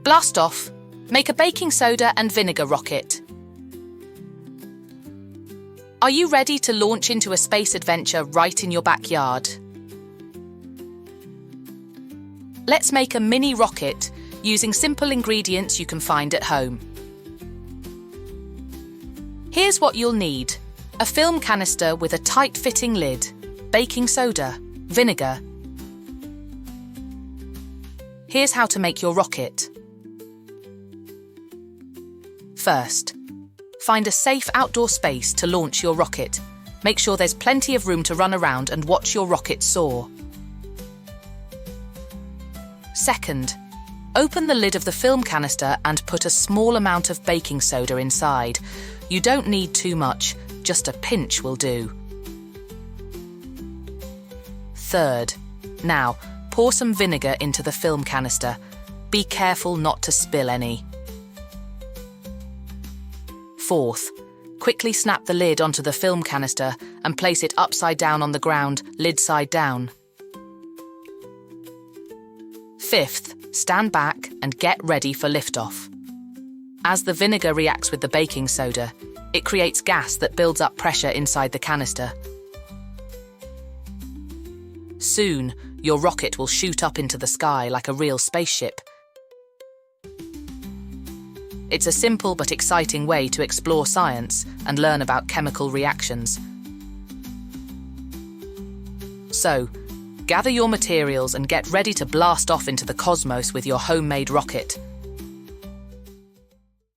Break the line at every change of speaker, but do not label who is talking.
Blast off. Make a baking soda and vinegar rocket. Are you ready to launch into a space adventure right in your backyard? Let's make a mini rocket using simple ingredients you can find at home. Here's what you'll need: a film canister with a tight-fitting lid, baking soda, vinegar. Here's how to make your rocket. First, find a safe outdoor space to launch your rocket. Make sure there's plenty of room to run around and watch your rocket soar. Second, open the lid of the film canister and put a small amount of baking soda inside. You don't need too much, just a pinch will do. Third, now pour some vinegar into the film canister. Be careful not to spill any. Fourth, quickly snap the lid onto the film canister and place it upside down on the ground, lid side down. Fifth, stand back and get ready for liftoff. As the vinegar reacts with the baking soda, it creates gas that builds up pressure inside the canister. Soon, your rocket will shoot up into the sky like a real spaceship. It's a simple but exciting way to explore science and learn about chemical reactions. So, gather your materials and get ready to blast off into the cosmos with your homemade rocket.